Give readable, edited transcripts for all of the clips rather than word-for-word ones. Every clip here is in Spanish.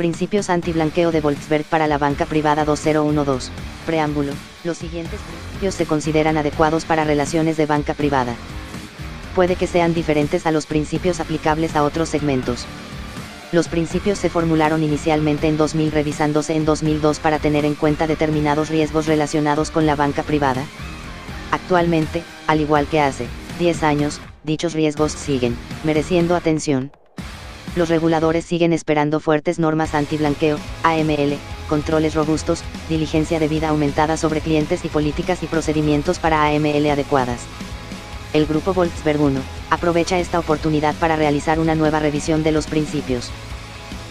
Principios antiblanqueo de Volksberg para la banca privada 2012. Preámbulo. Los siguientes principios se consideran adecuados para relaciones de banca privada. Puede que sean diferentes a los principios aplicables a otros segmentos. Los principios se formularon inicialmente en 2000, revisándose en 2002 para tener en cuenta determinados riesgos relacionados con la banca privada. Actualmente, al igual que hace 10 años, dichos riesgos siguen mereciendo atención. Los reguladores siguen esperando fuertes normas antiblanqueo, AML, controles robustos, diligencia debida aumentada sobre clientes y políticas y procedimientos para AML adecuadas. El Grupo Volksberg I aprovecha esta oportunidad para realizar una nueva revisión de los principios.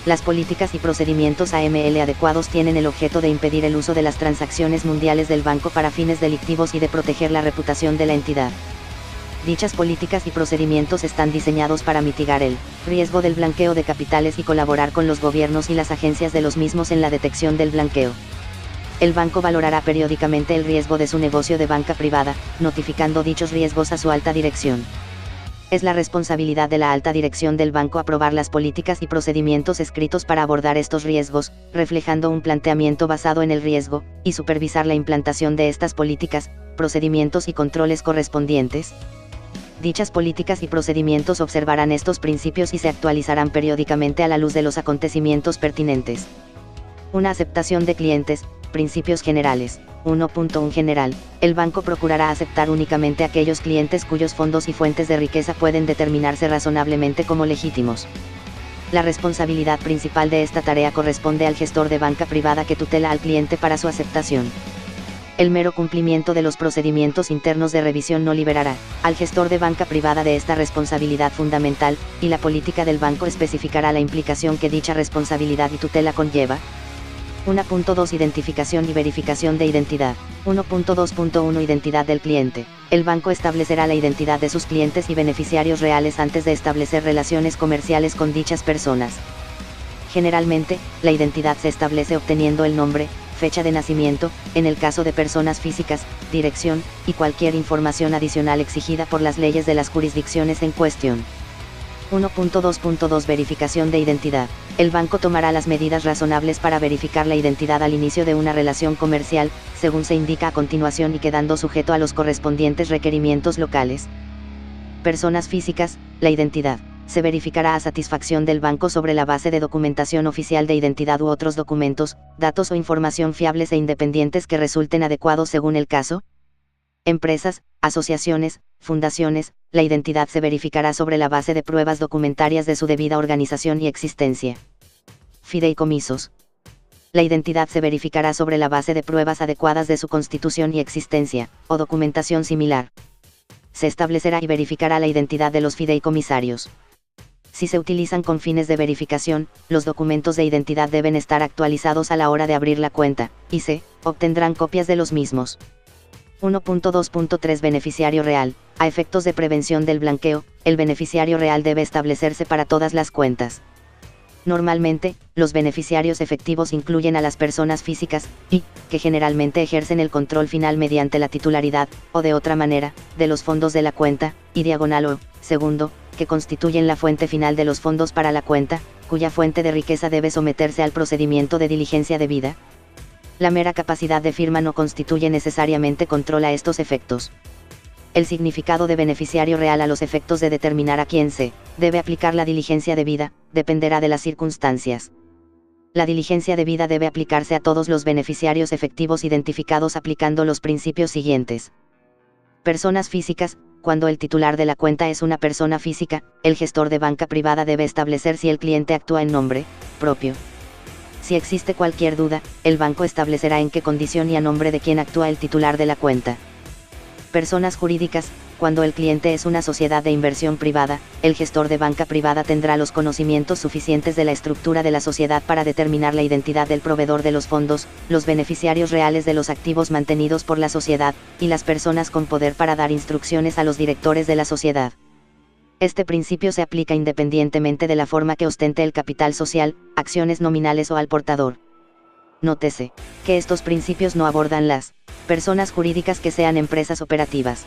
Las políticas y procedimientos AML adecuados tienen el objeto de impedir el uso de las transacciones mundiales del banco para fines delictivos y de proteger la reputación de la entidad. Dichas políticas y procedimientos están diseñados para mitigar el riesgo del blanqueo de capitales y colaborar con los gobiernos y las agencias de los mismos en la detección del blanqueo. El banco valorará periódicamente el riesgo de su negocio de banca privada, notificando dichos riesgos a su alta dirección. Es la responsabilidad de la alta dirección del banco aprobar las políticas y procedimientos escritos para abordar estos riesgos, reflejando un planteamiento basado en el riesgo, y supervisar la implantación de estas políticas, procedimientos y controles correspondientes. Dichas políticas y procedimientos observarán estos principios y se actualizarán periódicamente a la luz de los acontecimientos pertinentes. Una aceptación de clientes. Principios generales. 1.1 General. El banco procurará aceptar únicamente aquellos clientes cuyos fondos y fuentes de riqueza pueden determinarse razonablemente como legítimos. La responsabilidad principal de esta tarea corresponde al gestor de banca privada que tutela al cliente para su aceptación. El mero cumplimiento de los procedimientos internos de revisión no liberará al gestor de banca privada de esta responsabilidad fundamental, y la política del banco especificará la implicación que dicha responsabilidad y tutela conlleva. 1.2 Identificación y verificación de identidad. 1.2.1 Identidad del cliente. El banco establecerá la identidad de sus clientes y beneficiarios reales antes de establecer relaciones comerciales con dichas personas. Generalmente, la identidad se establece obteniendo el nombre, fecha de nacimiento, en el caso de personas físicas, dirección, y cualquier información adicional exigida por las leyes de las jurisdicciones en cuestión. 1.2.2 Verificación de identidad. El banco tomará las medidas razonables para verificar la identidad al inicio de una relación comercial, según se indica a continuación y quedando sujeto a los correspondientes requerimientos locales. Personas físicas. La identidad se verificará a satisfacción del banco sobre la base de documentación oficial de identidad u otros documentos, datos o información fiables e independientes que resulten adecuados según el caso. Empresas, asociaciones, fundaciones. La identidad se verificará sobre la base de pruebas documentarias de su debida organización y existencia. Fideicomisos. La identidad se verificará sobre la base de pruebas adecuadas de su constitución y existencia, o documentación similar. Se establecerá y verificará la identidad de los fideicomisarios. Si se utilizan con fines de verificación, los documentos de identidad deben estar actualizados a la hora de abrir la cuenta, y se obtendrán copias de los mismos. 1.2.3 Beneficiario real. A efectos de prevención del blanqueo, el beneficiario real debe establecerse para todas las cuentas. Normalmente, los beneficiarios efectivos incluyen a las personas físicas, y, que generalmente ejercen el control final mediante la titularidad, o de otra manera, de los fondos de la cuenta, y diagonal o, segundo, que constituyen la fuente final de los fondos para la cuenta, cuya fuente de riqueza debe someterse al procedimiento de diligencia debida. La mera capacidad de firma no constituye necesariamente control a estos efectos. El significado de beneficiario real a los efectos de determinar a quién se debe aplicar la diligencia debida, dependerá de las circunstancias. La diligencia debida debe aplicarse a todos los beneficiarios efectivos identificados aplicando los principios siguientes. Personas físicas. Cuando el titular de la cuenta es una persona física, el gestor de banca privada debe establecer si el cliente actúa en nombre propio. Si existe cualquier duda, el banco establecerá en qué condición y a nombre de quién actúa el titular de la cuenta. Personas jurídicas. Cuando el cliente es una sociedad de inversión privada, el gestor de banca privada tendrá los conocimientos suficientes de la estructura de la sociedad para determinar la identidad del proveedor de los fondos, los beneficiarios reales de los activos mantenidos por la sociedad, y las personas con poder para dar instrucciones a los directores de la sociedad. Este principio se aplica independientemente de la forma que ostente el capital social, acciones nominales o al portador. Nótese que estos principios no abordan las personas jurídicas que sean empresas operativas.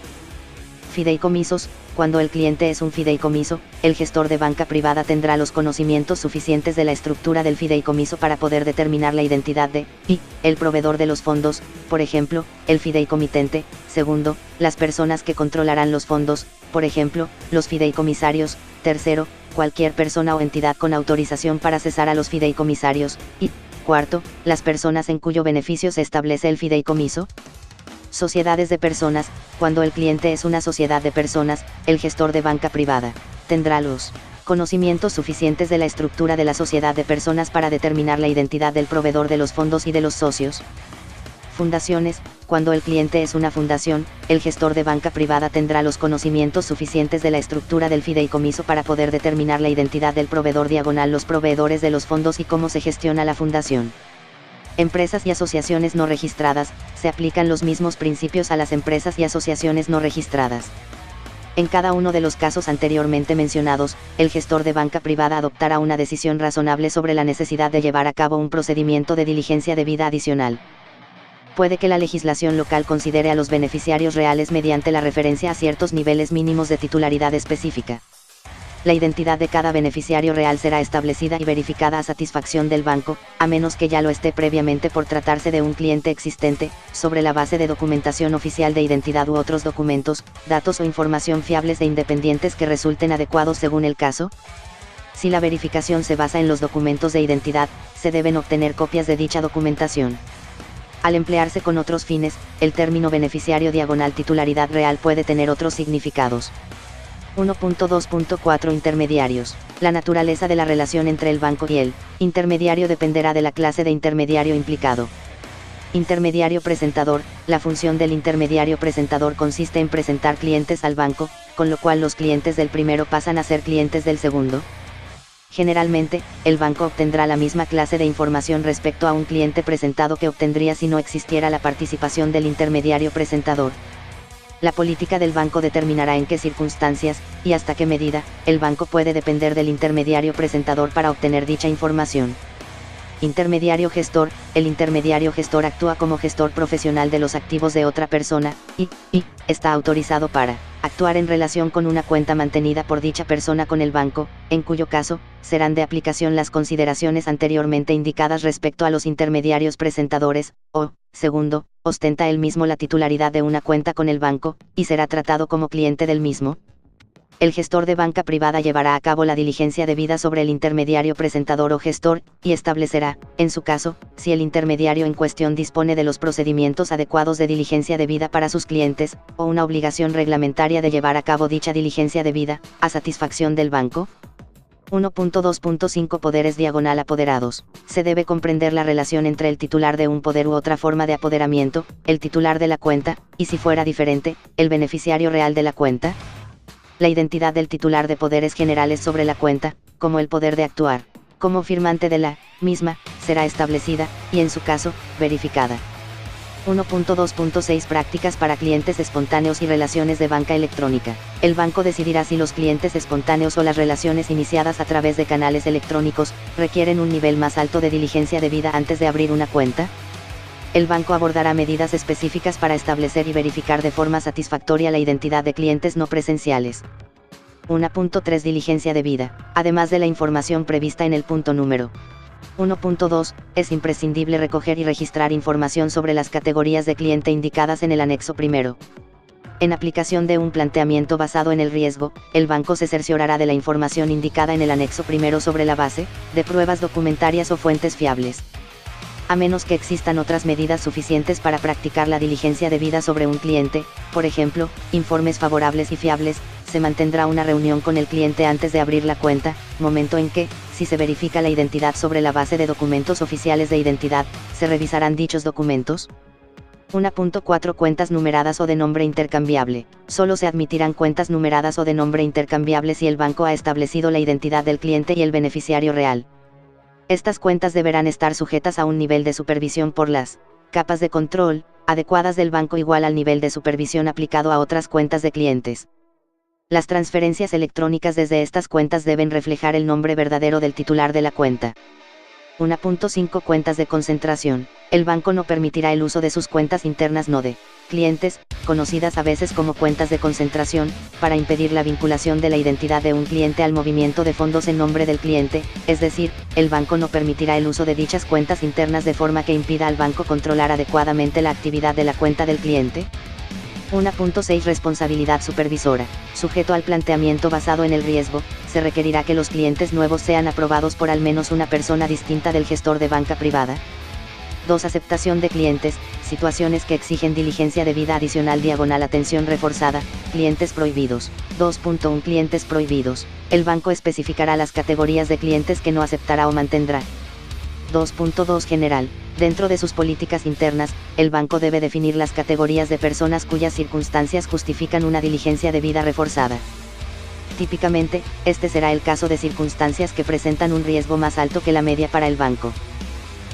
Fideicomisos. Cuando el cliente es un fideicomiso, el gestor de banca privada tendrá los conocimientos suficientes de la estructura del fideicomiso para poder determinar la identidad de, y, el proveedor de los fondos, por ejemplo, el fideicomitente. Segundo, las personas que controlarán los fondos, por ejemplo, los fideicomisarios. Tercero, cualquier persona o entidad con autorización para cesar a los fideicomisarios. Y, cuarto, las personas en cuyo beneficio se establece el fideicomiso. Sociedades de personas. Cuando el cliente es una sociedad de personas, el gestor de banca privada tendrá los conocimientos suficientes de la estructura de la sociedad de personas para determinar la identidad del proveedor de los fondos y de los socios. Fundaciones. Cuando el cliente es una fundación, el gestor de banca privada tendrá los conocimientos suficientes de la estructura del fideicomiso para poder determinar la identidad del proveedor / los proveedores de los fondos y cómo se gestiona la fundación. Empresas y asociaciones no registradas. Se aplican los mismos principios a las empresas y asociaciones no registradas. En cada uno de los casos anteriormente mencionados, el gestor de banca privada adoptará una decisión razonable sobre la necesidad de llevar a cabo un procedimiento de diligencia debida adicional. Puede que la legislación local considere a los beneficiarios reales mediante la referencia a ciertos niveles mínimos de titularidad específica. La identidad de cada beneficiario real será establecida y verificada a satisfacción del banco, a menos que ya lo esté previamente por tratarse de un cliente existente, sobre la base de documentación oficial de identidad u otros documentos, datos o información fiables e independientes que resulten adecuados según el caso. Si la verificación se basa en los documentos de identidad, se deben obtener copias de dicha documentación. Al emplearse con otros fines, el término beneficiario / titularidad real puede tener otros significados. 1.2.4 Intermediarios. La naturaleza de la relación entre el banco y el intermediario dependerá de la clase de intermediario implicado. Intermediario presentador. La función del intermediario presentador consiste en presentar clientes al banco, con lo cual los clientes del primero pasan a ser clientes del segundo. Generalmente, el banco obtendrá la misma clase de información respecto a un cliente presentado que obtendría si no existiera la participación del intermediario presentador. La política del banco determinará en qué circunstancias, y hasta qué medida, el banco puede depender del intermediario presentador para obtener dicha información. Intermediario gestor. El intermediario gestor actúa como gestor profesional de los activos de otra persona, y está autorizado para actuar en relación con una cuenta mantenida por dicha persona con el banco, en cuyo caso, serán de aplicación las consideraciones anteriormente indicadas respecto a los intermediarios presentadores, o, segundo, ostenta él mismo la titularidad de una cuenta con el banco, y será tratado como cliente del mismo. El gestor de banca privada llevará a cabo la diligencia debida sobre el intermediario presentador o gestor, y establecerá, en su caso, si el intermediario en cuestión dispone de los procedimientos adecuados de diligencia debida para sus clientes, o una obligación reglamentaria de llevar a cabo dicha diligencia debida, a satisfacción del banco. 1.2.5 Poderes / apoderados. Se debe comprender la relación entre el titular de un poder u otra forma de apoderamiento, el titular de la cuenta, y si fuera diferente, el beneficiario real de la cuenta. La identidad del titular de poderes generales sobre la cuenta, como el poder de actuar como firmante de la misma, será establecida, y en su caso, verificada. 1.2.6 Prácticas para clientes espontáneos y relaciones de banca electrónica. El banco decidirá si los clientes espontáneos o las relaciones iniciadas a través de canales electrónicos requieren un nivel más alto de diligencia debida antes de abrir una cuenta. El banco abordará medidas específicas para establecer y verificar de forma satisfactoria la identidad de clientes no presenciales. 1.3 Diligencia debida. Además de la información prevista en el punto número 1.2, es imprescindible recoger y registrar información sobre las categorías de cliente indicadas en el anexo primero. En aplicación de un planteamiento basado en el riesgo, el banco se cerciorará de la información indicada en el anexo primero sobre la base de pruebas documentarias o fuentes fiables. A menos que existan otras medidas suficientes para practicar la diligencia debida sobre un cliente, por ejemplo, informes favorables y fiables, se mantendrá una reunión con el cliente antes de abrir la cuenta, momento en que, si se verifica la identidad sobre la base de documentos oficiales de identidad, se revisarán dichos documentos. 1.4 Cuentas numeradas o de nombre intercambiable. Solo se admitirán cuentas numeradas o de nombre intercambiable si el banco ha establecido la identidad del cliente y el beneficiario real. Estas cuentas deberán estar sujetas a un nivel de supervisión por las capas de control adecuadas del banco igual al nivel de supervisión aplicado a otras cuentas de clientes. Las transferencias electrónicas desde estas cuentas deben reflejar el nombre verdadero del titular de la cuenta. 1.5 Cuentas de concentración. El banco no permitirá el uso de sus cuentas internas no de clientes, conocidas a veces como cuentas de concentración, para impedir la vinculación de la identidad de un cliente al movimiento de fondos en nombre del cliente, es decir, el banco no permitirá el uso de dichas cuentas internas de forma que impida al banco controlar adecuadamente la actividad de la cuenta del cliente. 1.6 Responsabilidad supervisora. Sujeto al planteamiento basado en el riesgo, se requerirá que los clientes nuevos sean aprobados por al menos una persona distinta del gestor de banca privada. 2. Aceptación de clientes, situaciones que exigen diligencia debida adicional /atención reforzada, clientes prohibidos. 2.1 Clientes prohibidos. El banco especificará las categorías de clientes que no aceptará o mantendrá. 2.2 General. Dentro de sus políticas internas, el banco debe definir las categorías de personas cuyas circunstancias justifican una diligencia debida reforzada. Típicamente, este será el caso de circunstancias que presentan un riesgo más alto que la media para el banco.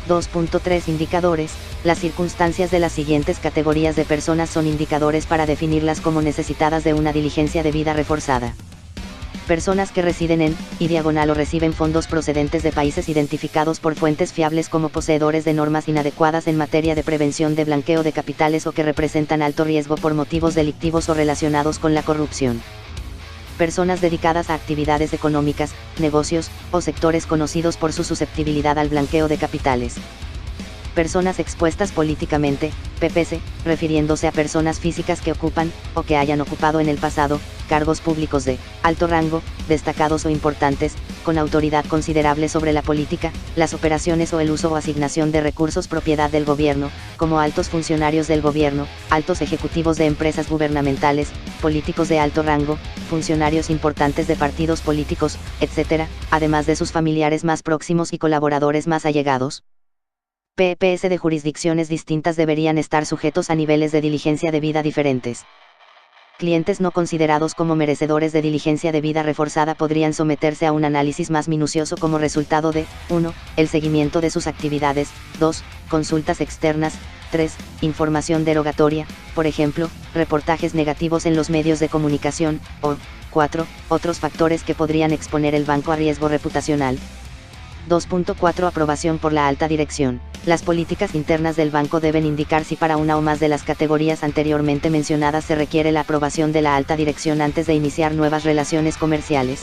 2.3 Indicadores. Las circunstancias de las siguientes categorías de personas son indicadores para definirlas como necesitadas de una diligencia debida reforzada. Personas que residen en, o reciben fondos procedentes de países identificados por fuentes fiables como poseedores de normas inadecuadas en materia de prevención de blanqueo de capitales o que representan alto riesgo por motivos delictivos o relacionados con la corrupción. Personas dedicadas a actividades económicas, negocios, o sectores conocidos por su susceptibilidad al blanqueo de capitales. Personas expuestas políticamente, PPC, refiriéndose a personas físicas que ocupan, o que hayan ocupado en el pasado, cargos públicos de alto rango, destacados o importantes, con autoridad considerable sobre la política, las operaciones o el uso o asignación de recursos propiedad del gobierno, como altos funcionarios del gobierno, altos ejecutivos de empresas gubernamentales, políticos de alto rango, funcionarios importantes de partidos políticos, etc., además de sus familiares más próximos y colaboradores más allegados. PPS de jurisdicciones distintas deberían estar sujetos a niveles de diligencia debida diferentes. Clientes no considerados como merecedores de diligencia debida reforzada podrían someterse a un análisis más minucioso como resultado de 1. El seguimiento de sus actividades, 2. Consultas externas, 3. Información derogatoria, por ejemplo, reportajes negativos en los medios de comunicación, o 4. Otros factores que podrían exponer el banco a riesgo reputacional. 2.4 Aprobación por la alta dirección. Las políticas internas del banco deben indicar si para una o más de las categorías anteriormente mencionadas se requiere la aprobación de la alta dirección antes de iniciar nuevas relaciones comerciales.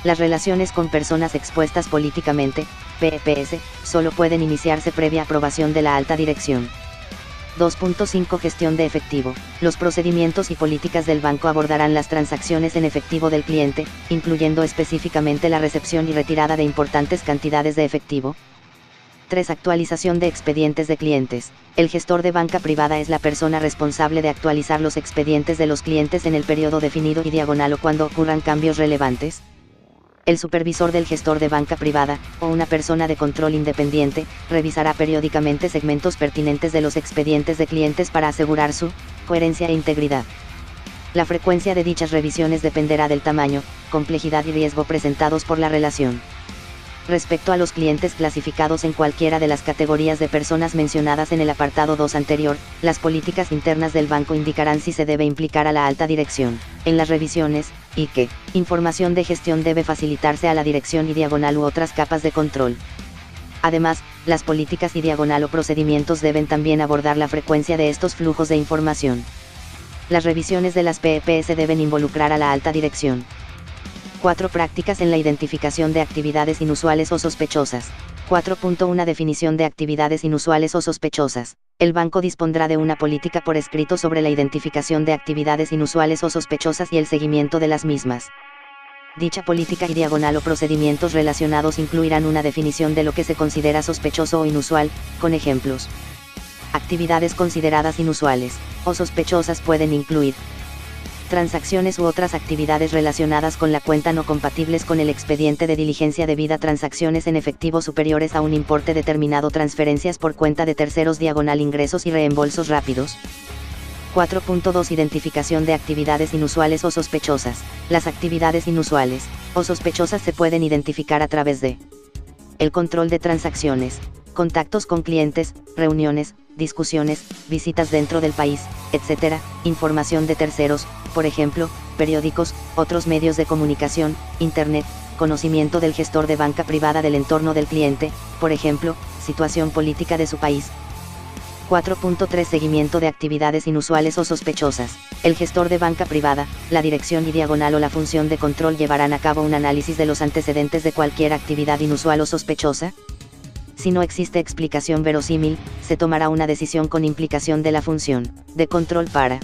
Las relaciones con personas expuestas políticamente, PPS, solo pueden iniciarse previa aprobación de la alta dirección. 2.5 Gestión de efectivo. Los procedimientos y políticas del banco abordarán las transacciones en efectivo del cliente, incluyendo específicamente la recepción y retirada de importantes cantidades de efectivo. 3. Actualización de expedientes de clientes. El gestor de banca privada es la persona responsable de actualizar los expedientes de los clientes en el periodo definido y o cuando ocurran cambios relevantes. El supervisor del gestor de banca privada, o una persona de control independiente, revisará periódicamente segmentos pertinentes de los expedientes de clientes para asegurar su coherencia e integridad. La frecuencia de dichas revisiones dependerá del tamaño, complejidad y riesgo presentados por la relación. Respecto a los clientes clasificados en cualquiera de las categorías de personas mencionadas en el apartado 2 anterior, las políticas internas del banco indicarán si se debe implicar a la alta dirección en las revisiones, y qué información de gestión debe facilitarse a la dirección y u otras capas de control. Además, las políticas y o procedimientos deben también abordar la frecuencia de estos flujos de información. Las revisiones de las PPS deben involucrar a la alta dirección. 4. Prácticas en la identificación de actividades inusuales o sospechosas. 4.1 Definición de actividades inusuales o sospechosas. El banco dispondrá de una política por escrito sobre la identificación de actividades inusuales o sospechosas y el seguimiento de las mismas. Dicha política y o procedimientos relacionados incluirán una definición de lo que se considera sospechoso o inusual, con ejemplos. Actividades consideradas inusuales o sospechosas pueden incluir transacciones u otras actividades relacionadas con la cuenta no compatibles con el expediente de diligencia debida, transacciones en efectivo superiores a un importe determinado, transferencias por cuenta de terceros ingresos y reembolsos rápidos. 4.2 Identificación de actividades inusuales o sospechosas. Las actividades inusuales o sospechosas se pueden identificar a través de el control de transacciones, contactos con clientes, reuniones, discusiones, visitas dentro del país, etc., información de terceros, por ejemplo, periódicos, otros medios de comunicación, internet, conocimiento del gestor de banca privada del entorno del cliente, por ejemplo, situación política de su país. 4.3 Seguimiento de actividades inusuales o sospechosas. El gestor de banca privada, la dirección y diagonal o la función de control llevarán a cabo un análisis de los antecedentes de cualquier actividad inusual o sospechosa. Si no existe explicación verosímil, se tomará una decisión con implicación de la función de control para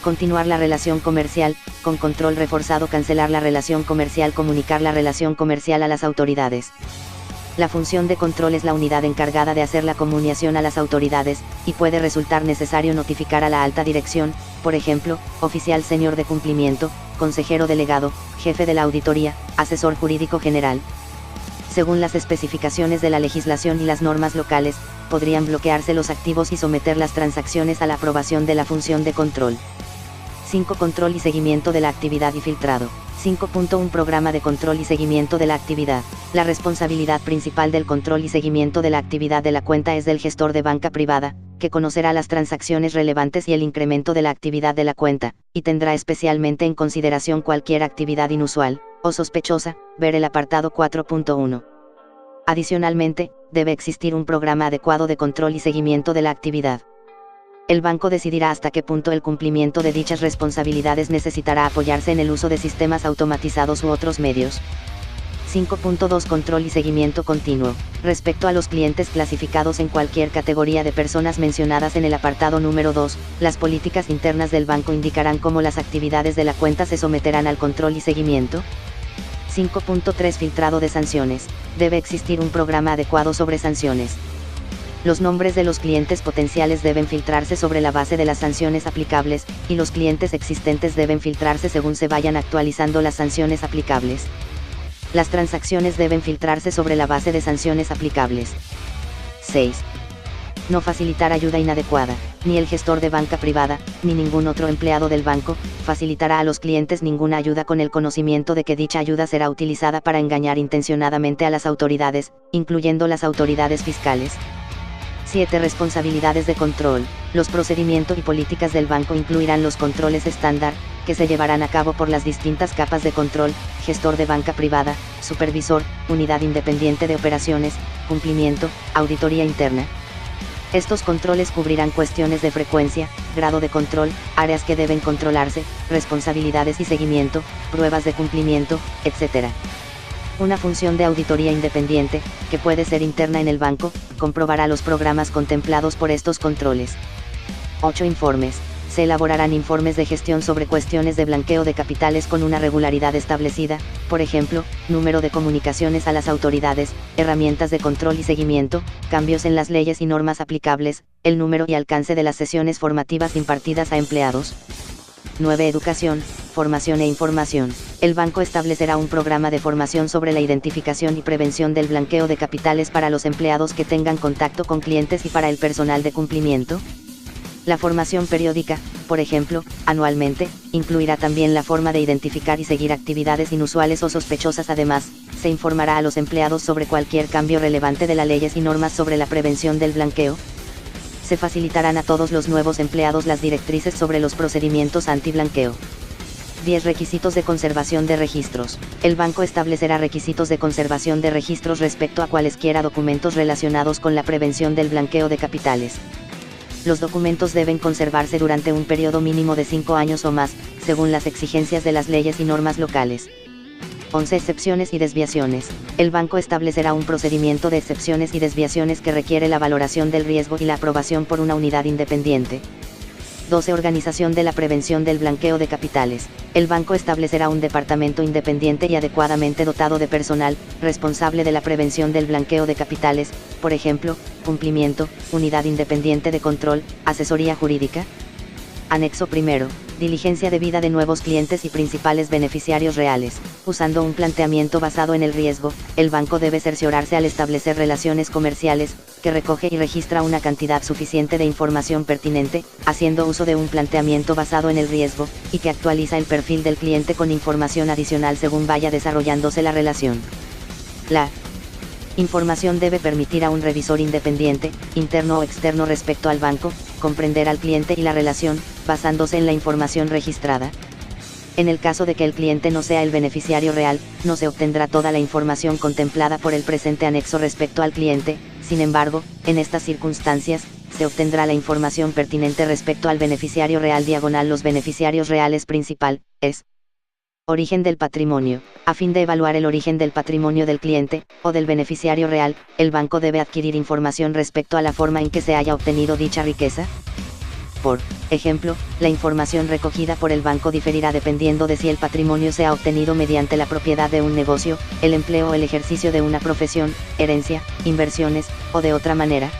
continuar la relación comercial, con control reforzado, cancelar la relación comercial, comunicar la relación comercial a las autoridades. La función de control es la unidad encargada de hacer la comunicación a las autoridades, y puede resultar necesario notificar a la alta dirección, por ejemplo, oficial senior de cumplimiento, consejero delegado, jefe de la auditoría, asesor jurídico general. Según las especificaciones de la legislación y las normas locales, podrían bloquearse los activos y someter las transacciones a la aprobación de la función de control. 5. Control y seguimiento de la actividad y filtrado. 5.1 Programa de control y seguimiento de la actividad. La responsabilidad principal del control y seguimiento de la actividad de la cuenta es del gestor de banca privada, que conocerá las transacciones relevantes y el incremento de la actividad de la cuenta, y tendrá especialmente en consideración cualquier actividad inusual o sospechosa, ver el apartado 4.1. Adicionalmente, debe existir un programa adecuado de control y seguimiento de la actividad. El banco decidirá hasta qué punto el cumplimiento de dichas responsabilidades necesitará apoyarse en el uso de sistemas automatizados u otros medios. 5.2 Control y seguimiento continuo. Respecto a los clientes clasificados en cualquier categoría de personas mencionadas en el apartado número 2, las políticas internas del banco indicarán cómo las actividades de la cuenta se someterán al control y seguimiento. 5.3 Filtrado de sanciones. Debe existir un programa adecuado sobre sanciones. Los nombres de los clientes potenciales deben filtrarse sobre la base de las sanciones aplicables, y los clientes existentes deben filtrarse según se vayan actualizando las sanciones aplicables. Las transacciones deben filtrarse sobre la base de sanciones aplicables. 6. No facilitar ayuda inadecuada. Ni el gestor de banca privada, ni ningún otro empleado del banco, facilitará a los clientes ninguna ayuda con el conocimiento de que dicha ayuda será utilizada para engañar intencionadamente a las autoridades, incluyendo las autoridades fiscales. 7. Responsabilidades de control. Los procedimientos y políticas del banco incluirán los controles estándar, que se llevarán a cabo por las distintas capas de control: gestor de banca privada, supervisor, unidad independiente de operaciones, cumplimiento, auditoría interna. Estos controles cubrirán cuestiones de frecuencia, grado de control, áreas que deben controlarse, responsabilidades y seguimiento, pruebas de cumplimiento, etc. Una función de auditoría independiente, que puede ser interna en el banco, comprobará los programas contemplados por estos controles. 8. Informes. Se elaborarán informes de gestión sobre cuestiones de blanqueo de capitales con una regularidad establecida, por ejemplo, número de comunicaciones a las autoridades, herramientas de control y seguimiento, cambios en las leyes y normas aplicables, el número y alcance de las sesiones formativas impartidas a empleados. 9. Educación, formación e información. El banco establecerá un programa de formación sobre la identificación y prevención del blanqueo de capitales para los empleados que tengan contacto con clientes y para el personal de cumplimiento. La formación periódica, por ejemplo, anualmente, incluirá también la forma de identificar y seguir actividades inusuales o sospechosas. Además, se informará a los empleados sobre cualquier cambio relevante de las leyes y normas sobre la prevención del blanqueo. Se facilitarán a todos los nuevos empleados las directrices sobre los procedimientos anti-blanqueo. 10. Requisitos de conservación de registros. El banco establecerá requisitos de conservación de registros respecto a cualesquiera documentos relacionados con la prevención del blanqueo de capitales. Los documentos deben conservarse durante un periodo mínimo de 5 años o más, según las exigencias de las leyes y normas locales. 11. Excepciones y desviaciones. El banco establecerá un procedimiento de excepciones y desviaciones que requiere la valoración del riesgo y la aprobación por una unidad independiente. 12. Organización de la prevención del blanqueo de capitales. El banco establecerá un departamento independiente y adecuadamente dotado de personal, responsable de la prevención del blanqueo de capitales, por ejemplo, cumplimiento, unidad independiente de control, asesoría jurídica. Anexo primero. Diligencia debida de nuevos clientes y principales beneficiarios reales. Usando un planteamiento basado en el riesgo, el banco debe cerciorarse al establecer relaciones comerciales, que recoge y registra una cantidad suficiente de información pertinente, haciendo uso de un planteamiento basado en el riesgo, y que actualiza el perfil del cliente con información adicional según vaya desarrollándose la relación. La información debe permitir a un revisor independiente, interno o externo respecto al banco, comprender al cliente y la relación, basándose en la información registrada. En el caso de que el cliente no sea el beneficiario real, no se obtendrá toda la información contemplada por el presente anexo respecto al cliente. Sin embargo, en estas circunstancias, se obtendrá la información pertinente respecto al beneficiario real diagonal los beneficiarios reales principal, es origen del patrimonio. A fin de evaluar el origen del patrimonio del cliente, o del beneficiario real, el banco debe adquirir información respecto a la forma en que se haya obtenido dicha riqueza. Por ejemplo, la información recogida por el banco diferirá dependiendo de si el patrimonio se ha obtenido mediante la propiedad de un negocio, el empleo o el ejercicio de una profesión, herencia, inversiones, o de otra manera.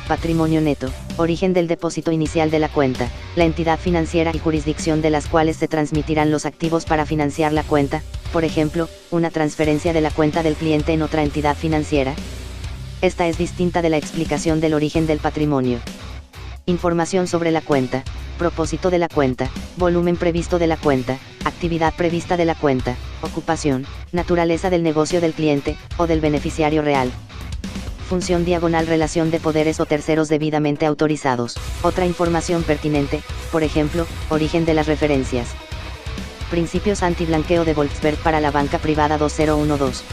Patrimonio neto, origen del depósito inicial de la cuenta, la entidad financiera y jurisdicción de las cuales se transmitirán los activos para financiar la cuenta, por ejemplo, una transferencia de la cuenta del cliente en otra entidad financiera. Esta es distinta de la explicación del origen del patrimonio. Información sobre la cuenta, propósito de la cuenta, volumen previsto de la cuenta, actividad prevista de la cuenta, ocupación, naturaleza del negocio del cliente, o del beneficiario real. Función diagonal relación de poderes o terceros debidamente autorizados. Otra información pertinente, por ejemplo, origen de las referencias. Principios antiblanqueo de Volksberg para la banca privada 2012.